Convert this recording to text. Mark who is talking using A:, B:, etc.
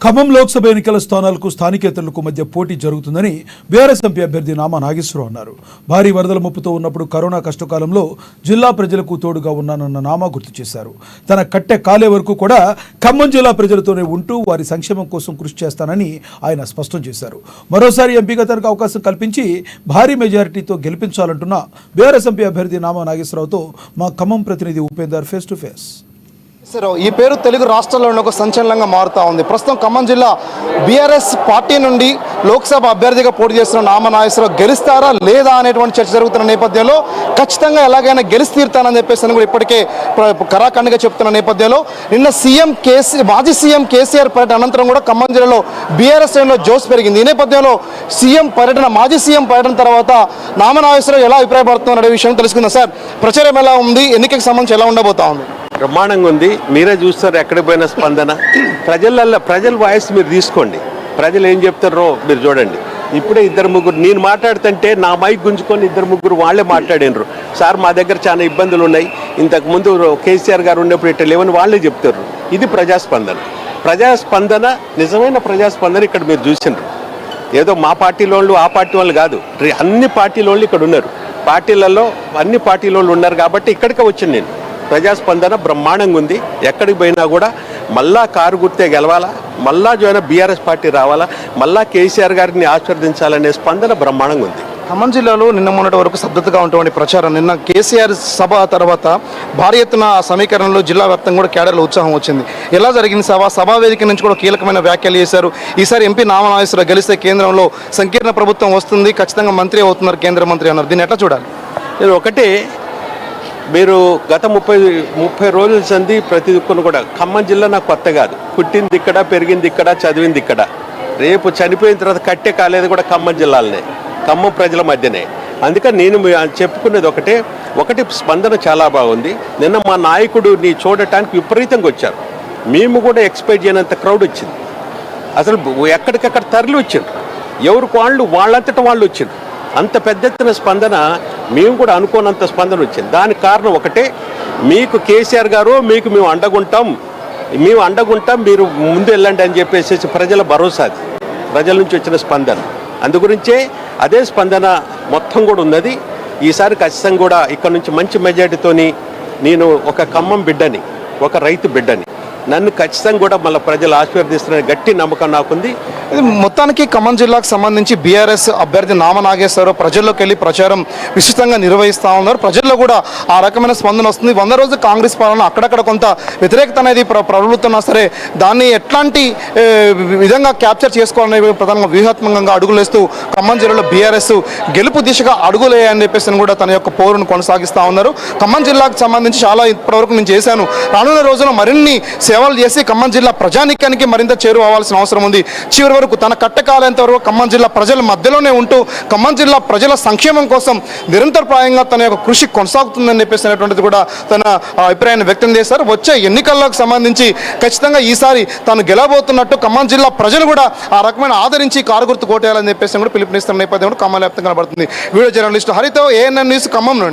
A: ఖమ్మం లోక్సభ ఎన్నికల స్థానాలకు స్థానికేతరులకు మధ్య పోటీ జరుగుతుందని బీఆర్ఎస్ ఎంపీ అభ్యర్థి నామా నాగేశ్వరరావు అన్నారు. భారీ వరదల ముప్పుతో ఉన్నప్పుడు కరోనా కష్టకాలంలో జిల్లా ప్రజలకు తోడుగా ఉన్నానన్న నామా గుర్తు చేశారు. తన కట్టె కాలే వరకు కూడా ఖమ్మం జిల్లా ప్రజలతోనే ఉంటూ వారి సంక్షేమం కోసం కృషి చేస్తానని ఆయన స్పష్టం చేశారు. మరోసారి ఎంపీగా తనకు అవకాశం కల్పించి భారీ మెజారిటీతో గెలిపించాలంటున్న బీఆర్ఎస్ ఎంపీ అభ్యర్థి నామా నాగేశ్వరరావుతో మా ఖమ్మం ప్రతినిధి ఉపేందర్ ఫేస్ టు ఫేస్.
B: ఈ పేరు తెలుగు రాష్ట్రాల్లోనే ఒక సంచలనంగా మారుతూ ఉంది. ప్రస్తుతం ఖమ్మం జిల్లా బీఆర్ఎస్ పార్టీ నుండి లోక్సభ అభ్యర్థిగా పోటీ చేస్తున్న నామా నాగేశ్వరరావు గెలుస్తారా లేదా అనేటువంటి చర్చ జరుగుతున్న నేపథ్యంలో ఖచ్చితంగా ఎలాగైనా గెలిచి తీరుతానని చెప్పేసి కూడా ఇప్పటికే కరాఖండిగా చెప్తున్న నేపథ్యంలో నిన్న మాజీ సీఎం కేసీఆర్ పర్యటన అనంతరం కూడా ఖమ్మం జిల్లాలో బీఆర్ఎస్ శ్రేణిలో జోష్ పెరిగింది. ఈ నేపథ్యంలో మాజీ సీఎం పర్యటన తర్వాత నామా నాగేశ్వరరావు ఎలా అభిప్రాయపడుతున్నారు అనే విషయం తెలుసుకుందాం. సార్, ప్రచారం ఎలా ఉంది, ఎన్నికలకు సంబంధించి ఎలా ఉండబోతా ఉంది?
C: బ్రహ్మాండంగా ఉంది. మీరే చూస్తారు ఎక్కడికి పోయిన స్పందన. ప్రజల వాయిస్ మీరు తీసుకోండి, ప్రజలు ఏం చెప్తారో మీరు చూడండి. ఇప్పుడే ఇద్దరు ముగ్గురు నేను మాట్లాడుతుంటే నా మైక్ గుంజుకొని ఇద్దరు ముగ్గురు వాళ్ళే మాట్లాడినరు. సార్, మా దగ్గర చాలా ఇబ్బందులు ఉన్నాయి, ఇంతకుముందు కేసీఆర్ గారు ఉన్నప్పుడు ఇట్లా లేవని వాళ్ళే చెప్తారు. ఇది ప్రజాస్పందన, నిజమైన ప్రజాస్పందన ఇక్కడ మీరు చూసినారు. ఏదో మా పార్టీలో వాళ్ళు ఆ పార్టీ వాళ్ళు కాదు, అన్ని పార్టీల వాళ్ళు ఇక్కడ ఉన్నారు. పార్టీలలో అన్ని పార్టీల వాళ్ళు ఉన్నారు కాబట్టి ఇక్కడికే వచ్చాను నేను. ప్రజాస్పందన బ్రహ్మాండంగా ఉంది. ఎక్కడికి పోయినా కూడా మళ్ళా కారు గుర్తే గెలవాలా, మళ్ళా బీఆర్ఎస్ పార్టీ రావాలా, మళ్ళా కేసీఆర్ గారిని ఆశీర్వదించాలనే స్పందన బ్రహ్మాండంగా ఉంది.
B: ఖమ్మం జిల్లాలో నిన్న మొన్నటి వరకు స్తబ్దతగా ఉన్నటువంటి ప్రచారం, నిన్న కేసీఆర్ సభ తర్వాత భారీ ఎత్తున సమీకరణలో జిల్లా వ్యాప్తంగా కూడా కేడర్లో ఉత్సాహం వచ్చింది. ఎలా జరిగింది సభా వేదిక నుంచి కూడా కీలకమైన వ్యాఖ్యలు చేశారు. ఈసారి ఎంపీ నామా నాగేశ్వరరావు గెలిస్తే కేంద్రంలో సంకీర్ణ ప్రభుత్వం వస్తుంది, ఖచ్చితంగా మంత్రి అవుతున్నారు, కేంద్ర మంత్రి అన్నారు. దీన్ని ఎట్లా చూడాలి?
C: నేను ఒకటే, మీరు గత 30 రోజుల సంది ప్రతి ఒక్కరు కూడా ఖమ్మం జిల్లా నాకు కొత్త కాదు. పుట్టింది ఇక్కడ, పెరిగింది ఇక్కడ, చదివింది ఇక్కడ. రేపు చనిపోయిన తర్వాత కట్టె కాలేదు కూడా ఖమ్మం జిల్లాలోనే, ఖమ్మం ప్రజల మధ్యనే. అందుకని నేను చెప్పుకునేది ఒకటి స్పందన చాలా బాగుంది. నిన్న మా నాయకుడిని చూడటానికి విపరీతంగా వచ్చారు. మేము కూడా ఎక్స్పెక్ట్ చేయనంత క్రౌడ్ వచ్చింది. అసలు ఎక్కడికక్కడ తరలి వచ్చిండ్రు, ఎవరికి వాళ్ళంతటా వాళ్ళు వచ్చిండ్రు. అంత పెద్ద ఎత్తున స్పందన, మేము కూడా అనుకోనంత స్పందన వచ్చింది. దానికి కారణం ఒకటే, మీకు కేసీఆర్ గారు మేము అండగుంటాం, మీరు ముందు వెళ్ళండి అని చెప్పేసి ప్రజల భరోసాది, ప్రజల నుంచి వచ్చిన స్పందన. అందుగురించే అదే స్పందన మొత్తం కూడా ఉన్నది. ఈసారి ఖచ్చితంగా కూడా ఇక్కడ నుంచి మంచి మెజార్టీతోని నేను ఒక ఖమ్మం బిడ్డని, ఒక రైతు బిడ్డని, నన్ను ఖచ్చితంగా కూడా మళ్ళీ ప్రజలు ఆశీర్వదిస్తున్న గట్టి నమ్మకం నాకుంది.
B: మొత్తానికి ఖమ్మం జిల్లాకు సంబంధించి బీఆర్ఎస్ అభ్యర్థి నామా నాగేశ్వరరావు ప్రజల్లోకి వెళ్ళి ప్రచారం విస్తృతంగా నిర్వహిస్తూ ఉన్నారు. ప్రజల్లో కూడా ఆ రకమైన స్పందన వస్తుంది. 100 రోజులు కాంగ్రెస్ పాలన అక్కడక్కడ కొంత వ్యతిరేకత అనేది ప్రబలుతున్నా సరే దాన్ని ఎట్లాంటి విధంగా క్యాప్చర్ చేసుకోవాలనే ప్రధానంగా వ్యూహాత్మకంగా అడుగులేస్తూ ఖమ్మం జిల్లాలో బీఆర్ఎస్ గెలుపు దిశగా అడుగులేయని చెప్పేసి కూడా తన యొక్క పోరును కొనసాగిస్తూ ఉన్నారు. ఖమ్మం జిల్లాకు సంబంధించి చాలా ఇప్పటివరకు నేను చేశాను, రానున్న రోజుల్లో మరిన్ని సేవలు చేసి ఖమ్మం జిల్లా ప్రజానీకానికి మరింత చేరువవ్వాల్సిన అవసరం ఉంది. చివరి వరకు తన కట్టకాలేంత వరకు ఖమ్మం జిల్లా ప్రజల మధ్యలోనే ఉంటూ ఖమ్మం జిల్లా ప్రజల సంక్షేమం కోసం నిరంతరప్రాయంగా తన యొక్క కృషి కొనసాగుతుందని చెప్పేసినటువంటిది కూడా తన అభిప్రాయాన్ని వ్యక్తం చేశారు. వచ్చే ఎన్నికలకు సంబంధించి ఖచ్చితంగా ఈసారి తాను గెలవబోతున్నట్టు ఖమ్మం జిల్లా ప్రజలు కూడా ఆ రకమైన ఆదరించి కారు గుర్తు కోటేయాలని చెప్పేసి కూడా పిలుపునిస్తున్న నేపథ్యంలో ఖమ్మం వ్యాప్తంగా కనబడుతుంది. వీడియో జర్నలిస్ట్ హరితో ANN న్యూస్ ఖమ్మం నుండి.